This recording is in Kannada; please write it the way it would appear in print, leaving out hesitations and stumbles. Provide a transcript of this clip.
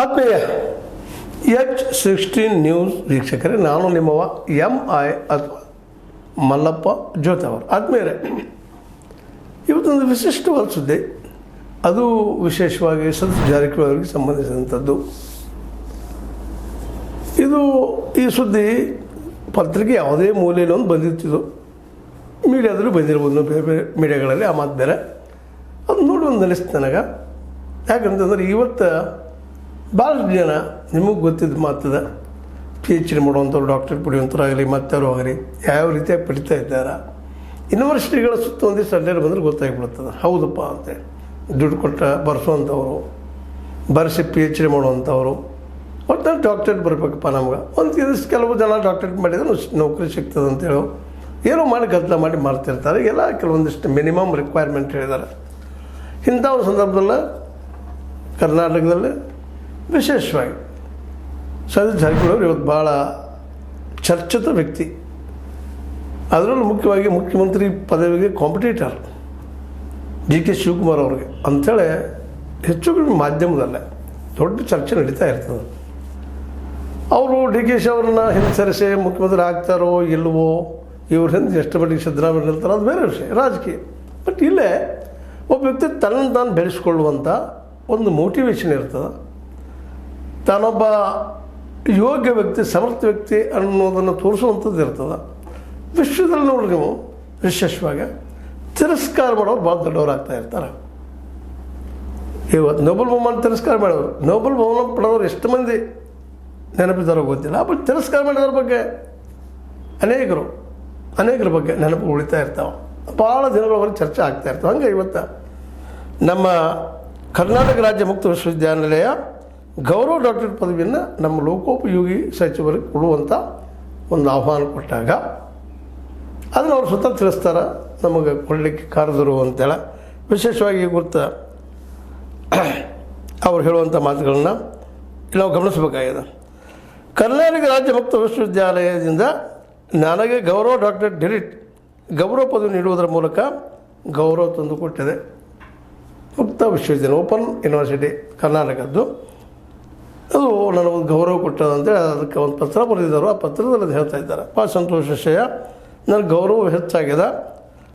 ಆತ್ಮೀಯ H16 ನ್ಯೂಸ್ ವೀಕ್ಷಕರೇ, ನಾನು ನಿಮ್ಮವ MI ಅಥವಾ ಮಲ್ಲಪ್ಪ ಜ್ಯೋತಿ ಅವರು. ಆತ್ಮೀಯರೇ, ಇವತ್ತೊಂದು ವಿಶಿಷ್ಟವಾದ ಸುದ್ದಿ, ಅದು ವಿಶೇಷವಾಗಿ ಸತೀಶ್ ಜಾರಕಿಹೊಳಿ ಅವರಿಗೆ ಸಂಬಂಧಿಸಿದಂಥದ್ದು. ಈ ಸುದ್ದಿ ಪತ್ರಿಕೆ ಯಾವುದೇ ಮೂಲೆಯಲ್ಲಿ ಒಂದು ಬಂದಿರ್ತಿದ್ದು, ಮೀಡಿಯಾದಲ್ಲೂ ಬಂದಿರ್ಬೋದು, ಬೇರೆ ಬೇರೆ ಮೀಡಿಯಾಗಳಲ್ಲಿ. ಆ ಮಾತು ಬೇರೆ. ಅದು ನೋಡಿ ಒಂದು ಅನಿಸ್ತು ನನಗೆ. ಯಾಕಂತಂದ್ರೆ ಇವತ್ತು ಭಾಳಷ್ಟು ಜನ ನಿಮಗೆ ಗೊತ್ತಿದ್ದು ಮಾತದ PhD ಮಾಡುವಂಥವ್ರು, ಡಾಕ್ಟರೇಟ್ ಪಡೆಯುವಂಥವ್ರಾಗಲಿ ಮತ್ತಾರು ಆಗಲಿ ಯಾವ ರೀತಿಯಾಗಿ ಪಡಿತಾ ಇದ್ದಾರೆ. ಯೂನಿವರ್ಸಿಟಿಗಳ ಸುತ್ತ ಒಂದಿಷ್ಟು ಅಡ್ಡಾಡಿ ಬಂದರೆ ಗೊತ್ತಾಗಿಬಿಡ್ತದೆ, ಹೌದಪ್ಪ ಅಂತೇಳಿ. ದುಡ್ಡು ಕೊಟ್ಟ ಬರೆಸುವಂಥವ್ರು, ಬರೆಸಿ PhD ಮಾಡುವಂಥವ್ರು, ಒಟ್ಟು ಡಾಕ್ಟರೇಟ್ ಬರಬೇಕಪ್ಪ ನಮ್ಗೆ. ಒಂದು ಇದಿಷ್ಟು ಕೆಲವು ಜನ ಡಾಕ್ಟರೇಟ್ ಮಾಡಿದ್ರೆ ನೌಕರಿ ಸಿಗ್ತದೆ ಅಂತೇಳಿ ಏನೋ ಮಾಡಿ ಗದ್ದಲ ಮಾಡಿ ಮಾಡ್ತಿರ್ತಾರೆ. ಎಲ್ಲ ಕೆಲವೊಂದಿಷ್ಟು ಮಿನಿಮಮ್ ರಿಕ್ವೈರ್ಮೆಂಟ್ ಹೇಳಿದ್ದಾರೆ. ಇಂಥ ಒಂದು ಸಂದರ್ಭದಲ್ಲಿ ಕರ್ನಾಟಕದಲ್ಲಿ ವಿಶೇಷವಾಗಿ ಸತೀಶ್ ಜಾರಕಿಹೊಳಿ ಅವರು ಇವತ್ತು ಭಾಳ ಚರ್ಚಿತ ವ್ಯಕ್ತಿ. ಅದರಲ್ಲೂ ಮುಖ್ಯವಾಗಿ ಮುಖ್ಯಮಂತ್ರಿ ಪದವಿಗೆ ಕಾಂಪಿಟೇಟರ್ DK ಶಿವಕುಮಾರ್ ಅವ್ರಿಗೆ ಅಂಥೇಳಿ ಹೆಚ್ಚು ಮಾಧ್ಯಮದಲ್ಲೇ ದೊಡ್ಡ ಚರ್ಚೆ ನಡೀತಾ ಇರ್ತದೆ. ಅವರು DK ಅವ್ರನ್ನ ಹಿಂದೆ ಸರಿಸಿ ಮುಖ್ಯಮಂತ್ರಿ ಆಗ್ತಾರೋ ಇಲ್ವೋ, ಇವ್ರ ಹಿಂದೆ ಎಷ್ಟು ಮಟ್ಟಿಗೆ ಸಿದ್ದರಾಮಯ್ಯ ನಿಲ್ತಾರೋ ಅದು ಬೇರೆ ವಿಷಯ, ರಾಜಕೀಯ. ಬಟ್ ಇಲ್ಲೇ ಒಬ್ಬ ವ್ಯಕ್ತಿ ತನ್ನನ್ನು ತಾನು ಬೆಳೆಸ್ಕೊಳ್ಳುವಂಥ ಒಂದು ಮೋಟಿವೇಶನ್ ಇರ್ತದೆ. ತಾನೊಬ್ಬ ಯೋಗ್ಯ ವ್ಯಕ್ತಿ, ಸಮರ್ಥ ವ್ಯಕ್ತಿ ಅನ್ನೋದನ್ನು ತೋರಿಸುವಂಥದ್ದು ಇರ್ತದೆ. ವಿಶ್ವದಲ್ಲಿ ನೋಡ್ರಿ ನೀವು ವಿಶೇಷವಾಗಿ ತಿರಸ್ಕಾರ ಮಾಡೋರು ಭಾಳ ದೊಡ್ಡವ್ರು ಆಗ್ತಾ ಇರ್ತಾರೆ. ಇವತ್ತು ನೋಬೆಲ್ ಬಹುಮಾನ ತಿರಸ್ಕಾರ ಮಾಡೋರು, ನೋಬೆಲ್ ಬಹುಮಾನ ಪಡೆದವ್ರು ಎಷ್ಟು ಮಂದಿ ನೆನಪಿದ್ದಾರೋ ಗೊತ್ತಿಲ್ಲ. ಬಟ್ ತಿರಸ್ಕಾರ ಮಾಡಿದವ್ರ ಬಗ್ಗೆ ಅನೇಕರ ಬಗ್ಗೆ ನೆನಪು ಉಳಿತಾ ಇರ್ತಾವೆ. ಭಾಳ ದಿನಗಳವರೆಗೆ ಚರ್ಚೆ ಆಗ್ತಾ ಇರ್ತವೆ. ಹಂಗೆ ಇವತ್ತು ನಮ್ಮ ಕರ್ನಾಟಕ ರಾಜ್ಯ ಮುಕ್ತ ವಿಶ್ವವಿದ್ಯಾನಿಲಯ ಗೌರವ ಡಾಕ್ಟರೇಟ್ ಪದವಿಯನ್ನು ನಮ್ಮ ಲೋಕೋಪಯೋಗಿ ಸಚಿವರಿಗೆ ಕೊಡುವಂಥ ಒಂದು ಆಹ್ವಾನ ಕೊಟ್ಟಾಗ ಅದನ್ನು ಅವ್ರು ಸ್ವತಃ ತಿಳಿಸ್ತಾರೆ, ನಮಗೆ ಕೊಡಲಿಕ್ಕೆ ಕಾರದರು ಅಂತೇಳಿ. ವಿಶೇಷವಾಗಿ ಗುರ್ತು ಅವ್ರು ಹೇಳುವಂಥ ಮಾತುಗಳನ್ನು ನಾವು ಗಮನಿಸಬೇಕಾಗಿದೆ. ಕರ್ನಾಟಕ ರಾಜ್ಯ ಮುಕ್ತ ವಿಶ್ವವಿದ್ಯಾಲಯದಿಂದ ನನಗೆ ಗೌರವ ಡಾಕ್ಟರೇಟ್ ಡಿಲಿಟ್ ಗೌರವ ಪದವಿ ನೀಡುವುದರ ಮೂಲಕ ಗೌರವ ತಂದುಕೊಟ್ಟಿದೆ. ಮುಕ್ತ ವಿಶ್ವವಿದ್ಯಾಲಯ, ಓಪನ್ ಯೂನಿವರ್ಸಿಟಿ ಕರ್ನಾಟಕದ್ದು, ಅದು ನನಗೊಂದು ಗೌರವ ಕೊಟ್ಟದಂತೇಳಿ ಅದಕ್ಕೆ ಒಂದು ಪತ್ರ ಬರೆದಿದ್ದರು. ಆ ಪತ್ರದಲ್ಲಿ ಅದು ಹೇಳ್ತಾ ಇದ್ದಾರೆ, ಭಾಳ ಸಂತೋಷ ವಿಷಯ, ನನಗೆ ಗೌರವ ಹೆಚ್ಚಾಗಿದೆ.